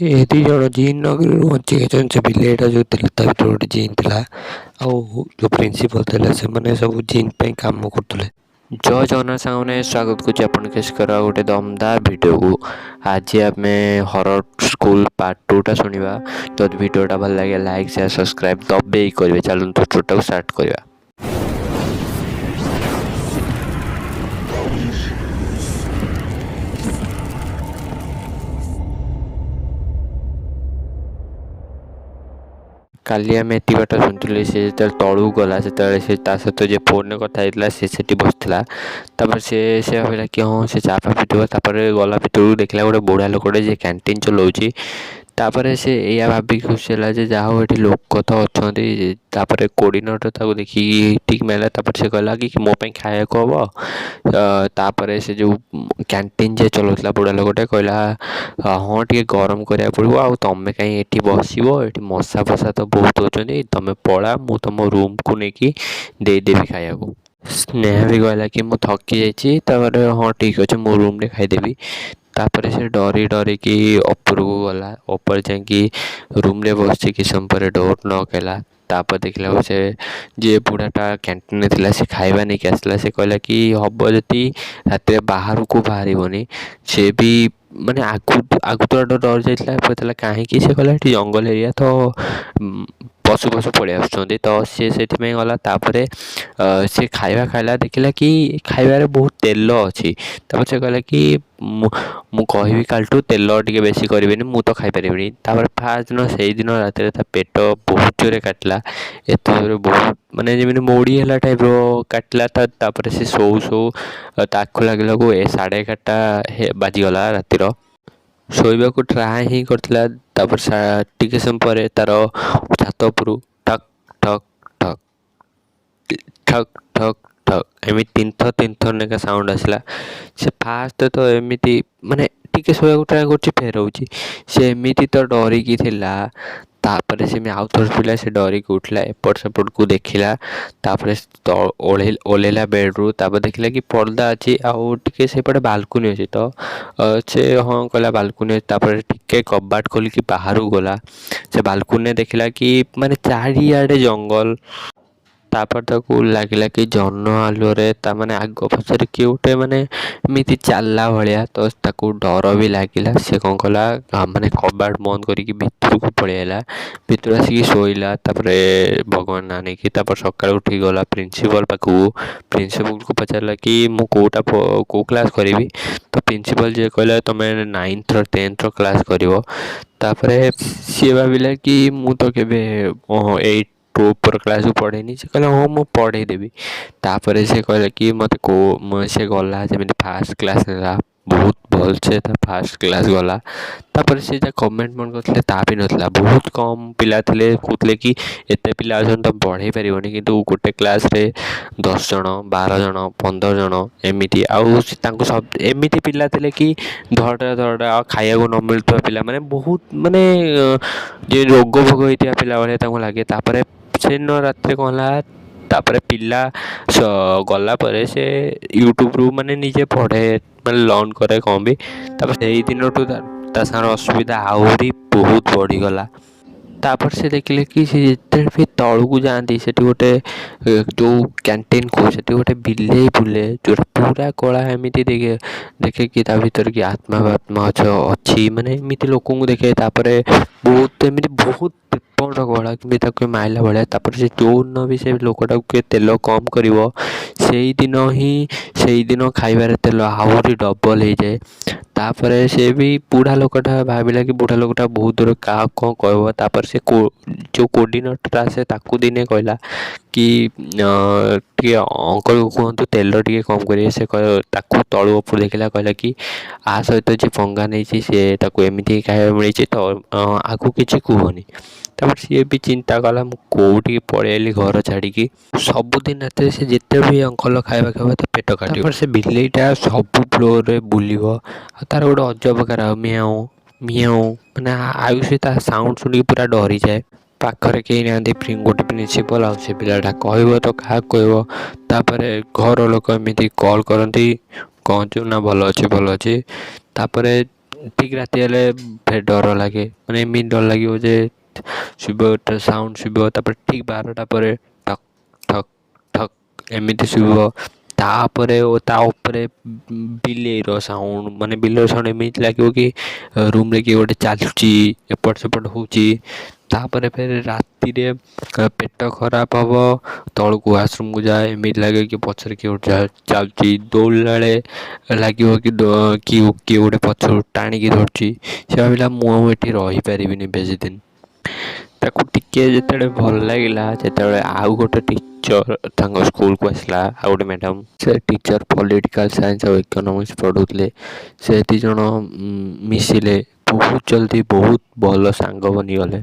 ए दी जण जीन नगरी बची गए से बिलेटा जो ता भीतर गोटे जीन थिला जो प्रिंसिपल थे से मैंने सब जीन पे काम करते। जय जगन्नाथ सामने स्वागत करुच्ची आपण केसकर गोटे दमदार वीडियो को। आज आम हरर स्कूल पार्ट 2 शुणा। जब वीडियोटा भल लगे लाइक शेयर सब्सक्राइब दबे करेंगे। चलते टोटा को स्टार्ट करवा। काली आम एति बाट शुणुली सी जो तलू गला से सहित जो फोन कथा से बसला से भाविला कि हाँ से चापा पिटो गला भितर देखला गोटे बुढ़ा लोकटे जे कैंटीन चलाऊँगी। तापर से या भाविक खुशी है जहाँ हो लोक तो अच्छा कोऑर्डिनेटर ताको देखिए ठीक मिलला। से कहला कि मो खाया हम तापर से जो कैंटीन जे चलाऊला बुढ़ा लोकटे कहला हाँ टे गरम करा पड़ो आ तुम कहीं ये बसो ये मशा फशा तो बहुत होती तुम पड़ा मु तुम रूम को लेकिन देदेवी खाया को। स्नेहा भी कहला कि मु थकी जाइए हाँ ठीक अच्छे मो रूम रे खाईदेवी। तापर से डरी डरी कि ऊपर को गला ऊपर जाकि रूम रे बस कि समय पर डोर न कला। तापर देखला से जे बुढ़ाटा कैंटीन थी से खाइबा नहीं आसला से कहला कि हम जदि रात बाहर को बाहर से भी माने आगु तो डर जाता कहीं से कहला जंगल एरिया तो पशु पशु पड़े आसुँच तो सी से गला। तापर से खाइबा खाइला देखला कि खाइबार बहुत तेल अच्छी। तापर से कहला कि मु कहि कालटू तेल टे बेसी करें मु तो खाई पारि। तापर फास्ट दिन से दिन रात पेट बहुत जोरे काटला एत जोरे बहुत माने जमी मोड़ी है टाइप काटला। तापर से शो शो ताकू लगला को 11:30 बाजीगला रातिर शोबा को ट्राए ही करथिला। तापर टिके समय पर तार छात उपरू ठक ठक ठक ठक ठक ठक एमि तीन थर नेका साउंड आसला। से फास्ट तो एमती माने टिके शोया ट्राए कर फेर होची से एमती तो डरिकी थिला। तापर से आउ थोड़ा पिला से डरिकी उठला एपट सेपट को देखिला। तापर ओल्हेला बेड्रु तापर देखला कि पर्दा अच्छी आउ टिके सेपटे बालकुनी अच्छी तो से हाँ कहला बालकुनी। तापर टिके कबाट खोलिकी बाहर गला से बालकुनी देखला कि माने चारिआडे जंगल। तापर ताकू लगिला कि जन्न आलुरे माने आग पछरे किए गोटे माने एमती चलला भाया तो ताकू डर भी लगिला। से कौन कला माने कबाट बंद करके भितर को पलैला भितर आसिक शोला। तापर भगवान ना नहीं कि सका उठी गला प्रिंसिपल पाखु प्रिंसिपल को पचारा कि मु कोटा को क्लास करी तो प्रिंसिपल जे कहला तुम 9th और 10th क्लास कर। सी भाविला कि मु तो केबे 8 ऊपर क्लास को पढ़ेनी से कहला हाँ मुझे पढ़े देवी। तापर से कहला कि मत को से गला जमी फास्ट क्लास ना बहुत भल से फास्ट क्लास गला। तापर से कमेंट मन करते ता भी नथला बहुत कम पिला थे कहते कि एत पिला अच्छा तुम पढ़े पारनी कि गोटे क्लास रे 10 जन 12 जन 15 जन एमती आउ सब एमती पिला थे कि धड़ा धड़ा खाया को न मिलता पिला माने बहुत माने जे रोग भोग होता पिला भाया लगे। तापर से न रात कहला तापर पिला गला पर से यूट्यूब रू माने निजे पढ़े माने लर्न करे कौन भी। तापर से दिन ता सार असुविधा आहरी बहुत बढ़ीगला। तापर से देखिले कि जिते भी तलू को जाती से गोटे जो कैंटीन को से गोटे बिले बुले जो पूरा कला एमती देखे देखे कि भीतर कि आत्मा आत्मा अच्छी माने एमती लोक को देखे। तापर बहुत एमती बहुत पेपर कला कि माइला भाया। तापर से जो दिन भी से लोकटा के तेल कम कर से दिन खाइबार तेल आहरी डबल हो जाए। तापर से भी बुढ़ा लोकटा भाविला कि बुढ़ा लोकटा बहुत दूर क्या कौन कह। तापर से जो कोऑर्डिनेटर आसे ताकू दिने कहला कि टे अंकल को कहतु तेल टे कम करें से ताकू तलू ऊपर देखला कहला कि आ सहित जी पंगा नहीं सी एमती खाया मिली तो आगू किसी कहनी। तापर सी भी चिंता कला कौटी पलैली घर छाड़ी सबुदिन रात से जिते भी अंकल खाଇବା खाइबा तो पेट काट। से बिलेईटा सब फ्लोर रे बुलिबो तार गोटे अजब प्रकार मियाओ मियाओ माने आयुष साउंड शुणी पूरा डरी जाए। पाखरे कहीं ना गोटे प्रिंसिपल आ से पिलाटा कह तो क्या कह। तापर घर लोक एमती कॉल करती कहचु ना भल अच्छे भल अच्छे। तापर ଠିକ୍ ରାତି ହେଲେ ଫେର୍ ଡର ଲାଗେ, ମାନେ ଏମିତି ଡର ଲାଗିବ ଯେ ଶୁଭିବ ସାଉଣ୍ଡ ଶୁଭିବ, ତାପରେ ଠିକ୍ 12ଟା ପରେ ଠକ୍ ଠକ୍ ଠକ୍ ଏମିତି ଶୁଭିବ। ତାପରେ ଓ ତା ଉପରେ ବିଲେଇର ସାଉଣ୍ଡ, ମାନେ ବିଲେଇର ସାଉଣ୍ଡ ଏମିତି ଲାଗିବ କି ରୁମ୍ରେ କିଏ ଗୋଟେ ଚାଲୁଛି, ଏପଟ ସେପଟ ହେଉଛି। ତାପରେ ଫେର୍ ରାତିରେ ପେଟ ଖରାପ ହେବ, ତଳକୁ ୱାସରୁମ୍କୁ ଯାଏ, ଏମିତି ଲାଗେ କି ପଛରେ କିଏ ଗୋଟେ ଚାଲୁଛି। ଦୌଡ଼ିଲା ବେଳେ ଲାଗିବ କି କିଏ ଗୋଟେ ପଛରୁ ଟାଣିକି ଧରୁଛି। ସେ ଭାବିଲା ମୁଁ ଆଉ ଏଠି ରହିପାରିବିନି ବେଶୀ ଦିନ। ତାକୁ ଟିକେ ଯେତେବେଳେ ଭଲ ଲାଗିଲା, ଯେତେବେଳେ ଆଉ ଗୋଟେ ଟିଚର୍ ତାଙ୍କ ସ୍କୁଲକୁ ଆସିଲା, ଆଉ ଗୋଟେ ମ୍ୟାଡ଼ାମ୍, ସେ ଟିଚର୍ ପଲିଟିକାଲ୍ ସାଇନ୍ସ ଆଉ ଇକୋନୋମିକ୍ସ ପଢ଼ାଉଥିଲେ। ସେ ଦୁଇ ଜଣ ମିଶିଲେ, ବହୁତ ଜଲ୍ଦି ବହୁତ ଭଲ ସାଙ୍ଗ ବନିଗଲେ।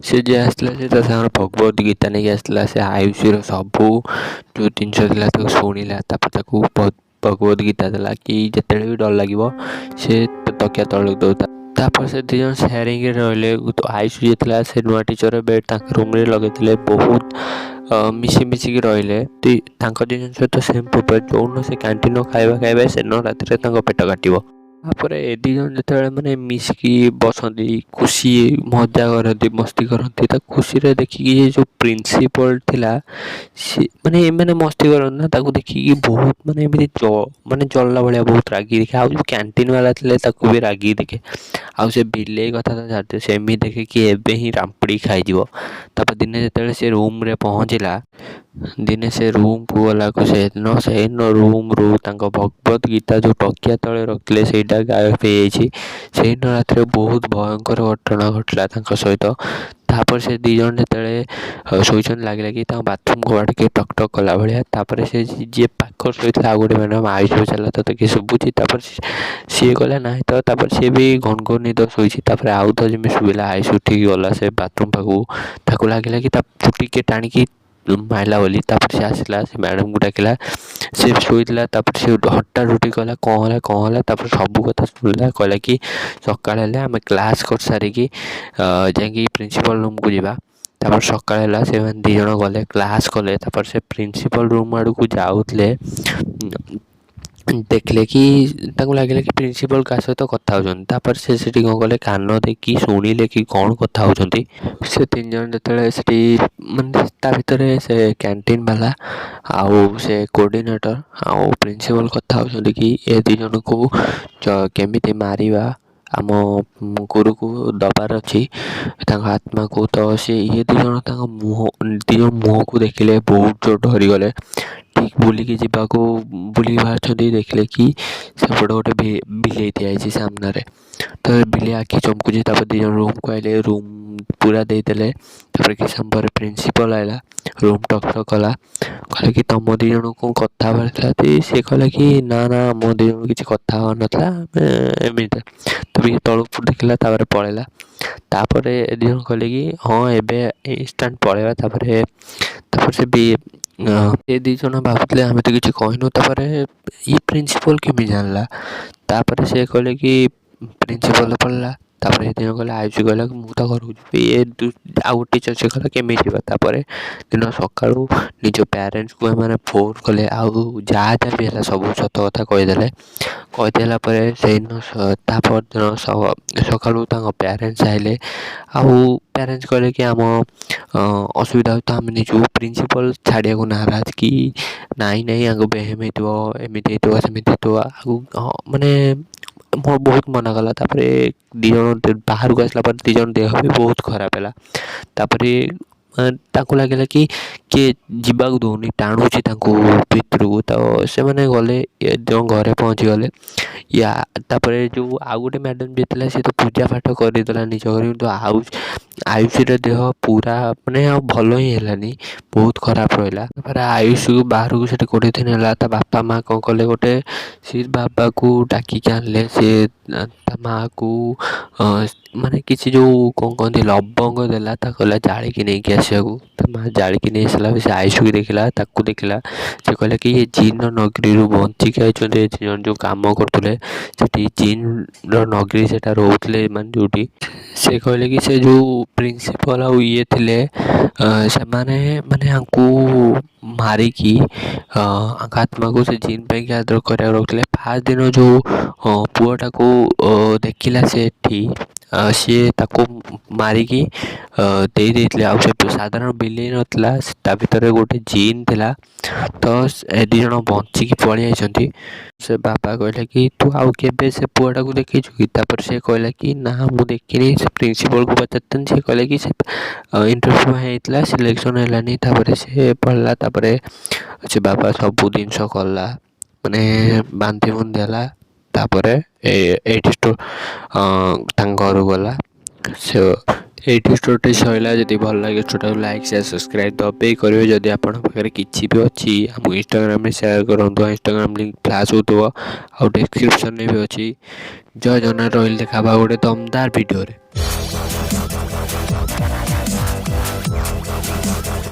ସେ ଯିଏ ଆସିଥିଲା ସେ ତା ସାଙ୍ଗରେ ଭଗବତ ଗୀତା ନେଇକି ଆସିଥିଲା। ସେ ଆୟୁଷର ସବୁ ଯେଉଁ ଜିନିଷ ଥିଲା ତାକୁ ଶୁଣିଲା, ତାପରେ ତାକୁ ଭଗବତ ଗୀତା ଦେଲା କି ଯେତେବେଳେ ବି ଡର ଲାଗିବ ସେ ତକିଆ ତଳକୁ ଦେଉ। ତାପରେ ସେ ଦୁଇ ଜଣ ସେୟାରିଂରେ ରହିଲେ। ଆୟୁଷ ଯିଏ ଥିଲା ସେ ନୂଆ ଟିଚର୍ ବେଡ଼୍ ତାଙ୍କ ରୁମ୍ରେ ଲଗେଇଥିଲେ। ବହୁତ ମିଶିକି ରହିଲେ। ତାଙ୍କ ଦୁଇ ଜଣ ସହିତ ସେମ୍ ପ୍ରିପେୟାର, ଯେଉଁଦିନ ସେ କ୍ୟାଣ୍ଟିନ୍ର ଖାଇବା ସେଦିନ ରାତିରେ ତାଙ୍କ ପେଟ କାଟିବ। ତାପରେ ଏ ଦୁଇ ଜଣ ଯେତେବେଳେ ମାନେ ମିଶିକି ବସନ୍ତି, ଖୁସି ମଜା କରନ୍ତି, ମସ୍ତି କରନ୍ତି, ତା ଖୁସିରେ ଦେଖିକି ଯେଉଁ ପ୍ରିନ୍ସିପାଲ୍ ଥିଲା ସେ ମାନେ ଏମାନେ ମସ୍ତି କରନ୍ତି ନା, ତାକୁ ଦେଖିକି ବହୁତ ମାନେ ଏମିତି ମାନେ ଜଳିଲା ଭଳିଆ ବହୁତ ରାଗି ଦେଖେ। ଆଉ ଯେଉଁ କ୍ୟାଣ୍ଟିନ୍ ବାଲା ଥିଲେ ତାକୁ ବି ରାଗି ଦେଖେ। ଆଉ ସେ ବିଲେଇ କଥା ତ ଛାଡ଼ିଦିଅ, ସେ ଏମିତି ଦେଖେ କି ଏବେ ହିଁ ରାମ୍ପୁଡ଼ି ଖାଇଯିବ। ତାପରେ ଦିନେ ଯେତେବେଳେ ସେ ରୁମ୍ରେ ପହଞ୍ଚିଲା, ଦିନେ ସେ ରୁମ୍କୁ ଗଲାକୁ ସେଇଦିନ ରୁମ୍ରୁ ତାଙ୍କ ଭଗବତ ଗୀତା ଯେଉଁ ତକିଆ ତଳେ ରଖିଥିଲେ ସେଇଟା ଗାୟବ ହେଇଯାଇଛି। ସେଇଦିନ ରାତିରେ ବହୁତ ଭୟଙ୍କର ଘଟଣା ଘଟିଲା ତାଙ୍କ ସହିତ। ତାପରେ ସେ ଦୁଇ ଜଣ ଯେତେବେଳେ ଶୋଇଛନ୍ତି, ଲାଗିଲା କି ତାଙ୍କ ବାଥରୁମ୍ କବାଟ କିଏ ଟକ୍ ଟକ୍ କଲା ଭଳିଆ। ତାପରେ ସେ ଯିଏ ପାଖରେ ଶୋଇଥିଲା ଆଉ ଗୋଟେ ମ୍ୟାଡ଼ାମ୍, ଆୟୁଷ ପଚାରିଲା ତୋତେ କିଏ ଶୁଭୁଛି? ତାପରେ ସିଏ କହିଲା ନାହିଁ ତ। ତାପରେ ସିଏ ବି ଘନ୍ ନିଦ ଶୋଇଛି। ତାପରେ ଆଉ ଥରେ ଯେମିତି ଶୁଭିଲା, ଆୟୁଷ ଉଠିକି ଗଲା ସେ ବାଥରୁମ୍ ପାଖକୁ। ତାକୁ ଲାଗିଲା କି ତା ଚୁଟି କିଏ ଟାଣିକି ମାରିଲା ବୋଲି। ତାପରେ ସେ ଆସିଲା, ସେ ମ୍ୟାଡ଼ାମ୍କୁ ଡାକିଲା। ସେ ଶୋଇଥିଲା। ତାପରେ ସେ ହଠାତ୍ ଉଠିକି କହିଲା କ'ଣ ହେଲା। ତାପରେ ସବୁ କଥା ଶୁଣିଲା। କହିଲା କି ସକାଳ ହେଲେ ଆମେ କ୍ଲାସ୍ କରିସାରିକି ଯାଇକି ପ୍ରିନ୍ସିପାଲ୍ ରୁମ୍କୁ ଯିବା। ତାପରେ ସକାଳ ହେଲା, ସେମାନେ ଦୁଇ ଜଣ ଗଲେ, କ୍ଲାସ୍ କଲେ। ତାପରେ ସେ ପ୍ରିନ୍ସିପାଲ୍ ରୁମ୍ ଆଡ଼କୁ ଯାଉଥିଲେ, ଦେଖିଲେ କି ତାଙ୍କୁ ଲାଗିଲା କି ପ୍ରିନ୍ସିପାଲ୍ କାହା ସହିତ କଥା ହେଉଛନ୍ତି। ତାପରେ ସେ ସେଠି କ'ଣ କଲେ, କାନ ଦେଇକି ଶୁଣିଲେ କି କ'ଣ କଥା ହେଉଛନ୍ତି। ସେ ତିନି ଜଣ ଯେତେବେଳେ ସେଠି ମାନେ ତା ଭିତରେ ସେ କ୍ୟାଣ୍ଟିନ୍ ବାଲା ଆଉ ସେ କୋଡ଼ିନେଟର୍ ଆଉ ପ୍ରିନ୍ସିପାଲ୍ କଥା ହେଉଛନ୍ତି କି ଏ ଦୁଇ ଜଣଙ୍କୁ କେମିତି ମାରିବା, ଆମ ଗୁରୁକୁ ଦେବାର ଅଛି ତାଙ୍କ ଆତ୍ମାକୁ। ତ ସେ ଦୁଇ ଜଣ ତାଙ୍କ ମୁହଁକୁ ଦେଖିଲେ, ବହୁତ ଜୋର ଡରିଗଲେ। ଠିକ୍ ବୁଲିକି ବାହାରିଛନ୍ତି, ଦେଖିଲେ କି ସେପଟେ ଗୋଟେ ବିଲେଇ ଠିଆ ହେଇଛି ସାମ୍ନାରେ। ତ ବିଲେଇ ଆଖି ଚମକୁଛି। ତାପରେ ଦୁଇ ଜଣ ରୁମ୍କୁ ଆସିଲେ, ରୁମ୍ ପୁରା ଦେଇଦେଲେ। ତାପରେ କିଛି ସମୟ ପରେ ପ୍ରିନ୍ସିପାଲ୍ ଆସିଲା, ରୁମ୍ ଟକ୍ ଟକ୍ କଲା। କହିଲା କି ତମ ଦୁଇ ଜଣଙ୍କୁ କ'ଣ କଥା ହେବାର ଥିଲା? ସିଏ କହିଲା କି ନା ଆମ ଦୁଇ ଜଣଙ୍କୁ କିଛି କଥା ହେବାର ନଥିଲା, ଆମେ ଏମିତି। ତାପରେ ଇଏ ତଳକୁ ଦେଖିଲା, ତାପରେ ପଳେଇଲା। ତାପରେ ଏ ଦୁଇ ଜଣ କହିଲେ କି ହଁ ଏବେ ଇନଷ୍ଟାଣ୍ଟ ପଳେଇବା। ତାପରେ ସେ ଏ ଦୁଇ ଜଣ ଭାବୁଥିଲେ ଆମେ ତ କିଛି କହିନୁ। ତାପରେ ଇଏ ପ୍ରିନ୍ସିପାଲ୍ କେମିତି ଜାଣିଲା? ତାପରେ ସେ କହିଲେ କି ପ୍ରିନ୍ସିପାଲ୍ ପଳେଇଲା। ତାପରେ ଏ ଦୁଇ ଜଣ କହିଲେ, ଆୟୁଷ କହିଲା କି ମୁଁ ତ ଘରକୁ ଯିବି। ଆଉ ଗୋଟେ ଟିଚର୍ ସେ କହିଲା କେମିତି ଯିବା? ତାପରେ ଦିନ ସକାଳୁ ନିଜ ପ୍ୟାରେଣ୍ଟସ୍କୁ ଏମାନେ ଫୋନ୍ କଲେ, ଆଉ ଯାହା ବି ହେଲା ସବୁ ସତ କଥା କହିଦେଲେ। କହିଦେଲା ପରେ ସେଇଦିନ ତା ପରଦିନ ସକାଳୁ ତାଙ୍କ ପ୍ୟାରେଣ୍ଟସ୍ ଆସିଲେ। ଆଉ ପ୍ୟାରେଣ୍ଟସ୍ କହିଲେ କି ଆମ ଅସୁବିଧା ହେଉଛି ତ ଆମେ ନିଜକୁ। ପ୍ରିନ୍ସିପାଲ୍ ଛାଡ଼ିବାକୁ ନାରାଜ କି ନାଇଁ ଆଗ ବେହେମ୍ ହେଇଥିବ, ଏମିତି ହେଇଥିବ, ସେମିତି ହେଇଥିବ। ଆଉ ମାନେ ବହୁତ ମନା କଲା। ତାପରେ ଦୁଇ ଜଣ ବାହାରକୁ ଆସିଲା ପରେ ଦୁଇ ଜଣ ଦେହ ବି ବହୁତ ଖରାପ ହେଲା। ତାପରେ ତାଙ୍କୁ ଲାଗିଲା କି କିଏ ଯିବାକୁ ଦେଉନି, ଟାଣୁଛି ତାଙ୍କୁ ଭିତରକୁ। ତ ସେମାନେ ଗଲେ, ଘରେ ପହଞ୍ଚିଗଲେ। ତାପରେ ଯେଉଁ ଆଉ ଗୋଟେ ମ୍ୟାଡ଼ାମ୍ ଯିଏ ଥିଲା ସେ ତ ପୂଜା ପାଠ କରିଦେଲା ନିଜ ଘରେ, କିନ୍ତୁ ଆୟୁଷର ଦେହ ପୁରା ମାନେ ଆଉ ଭଲ ହିଁ ହେଲାନି, ବହୁତ ଖରାପ ରହିଲା। ତାପରେ ଆୟୁଷକୁ ବାହାରକୁ ସେଠି 20 ଦିନ ହେଲା। ତା ବାପା ମାଆ କ'ଣ କଲେ, ଗୋଟେ ସେ ବାବାକୁ ଡାକିକି ଆଣିଲେ। ସେ ତା ମାଆକୁ ମାନେ କିଛି ଯେଉଁ କ'ଣ କହନ୍ତି ଲବଙ୍ଗ ଦେଲା, ତାକୁ କହିଲା ଜାଳିକି ନେଇକି ଆସିବାକୁ। ତା ମାଆ ଜାଳିକି ନେଇ ଆସିଲା। ସେ ଆୟୁଷକୁ ଦେଖିଲା, ତାକୁ ଦେଖିଲା। ସେ କହିଲା କି ଏ ଜିନ୍ର ନଗରୀରୁ ବଞ୍ଚିକି ଆସିଛନ୍ତି। ଏ ଦୁଇ ଜଣ ଯେଉଁ କାମ କରୁଥିଲେ ସେଠି ଜିନ୍ର ନଗରୀ ସେଟା ରହୁଥିଲେ, ମାନେ ଯେଉଁଠି ସେ କହିଲେ କି ସେ ଯେଉଁ ପ୍ରିନ୍ସିପାଲ୍ ଆଉ ଇଏ ଥିଲେ ସେମାନେ ମାନେ ଆଙ୍କୁ ମାରିକି ଆଙ୍କ ଆତ୍ମାକୁ ସେ ଜିନ୍ ପାଇଁକି ଆଦର କରିବାକୁ ରଖୁଥିଲେ। ଫାର୍ଷ୍ଟ ଦିନ ଯେଉଁ ପୁଅଟାକୁ ଦେଖିଲା ସେଠି ସିଏ ତାକୁ ମାରିକି ଦେଇ ଦେଇଥିଲେ। ଆଉ ସେ ସାଧାରଣ ବିଲେଇ ନଥିଲା, ତା ଭିତରେ ଗୋଟେ ଜିନ୍ ଥିଲା। ତ ଏ ଦୁଇ ଜଣ ବଞ୍ଚିକି ପଳେଇ ଯାଇଛନ୍ତି। ସେ ବାବା କହିଲେ କି ତୁ ଆଉ କେବେ ସେ ପୁଅଟାକୁ ଦେଖିଛୁ କି? ତାପରେ ସେ କହିଲା କି ନା ମୁଁ ଦେଖିନି। ସେ ପ୍ରିନ୍ସିପାଲ୍କୁ ପଚାରିଥାନ୍ତି, ସେ କହିଲେ କି ସେ ଇଣ୍ଟରଭ୍ୟୁ ହେଇଥିଲା, ସିଲେକ୍ସନ୍ ହେଲାନି। ତାପରେ ସେ ପଢ଼ିଲା, ତାପରେ ସେ ବାବା ସବୁ ଜିନିଷ କଲା, ମାନେ ବାନ୍ଧି ବୁନ୍ଧି ହେଲା। ତାପରେ ଏଇଠି ତାଙ୍କ ଘରକୁ ଗଲା। ସେ ଏଇଠି ଷ୍ଟୋରିଟି ସରିଲା। ଯଦି ଭଲ ଲାଗେ ଷ୍ଟୋରିଟାକୁ ଲାଇକ୍ ସେୟାର ସବସ୍କ୍ରାଇବ୍ ଦବେଇ କରିବେ। ଯଦି ଆପଣଙ୍କ ପାଖରେ କିଛି ବି ଅଛି ଆମକୁ ଇନଷ୍ଟାଗ୍ରାମରେ ସେୟାର କରନ୍ତୁ। ଇନଷ୍ଟାଗ୍ରାମ ଲିଙ୍କ୍ ଫ୍ଲାସ୍ ହେଉଥିବ ଆଉ ଡେସ୍କ୍ରିପସନ୍ରେ ବି ଅଛି। ଜୟ ଜଗନ୍ନାଥ। ରହିଲି, ଦେଖା ହେବା ଗୋଟେ ଦମଦାର ଭିଡ଼ିଓରେ।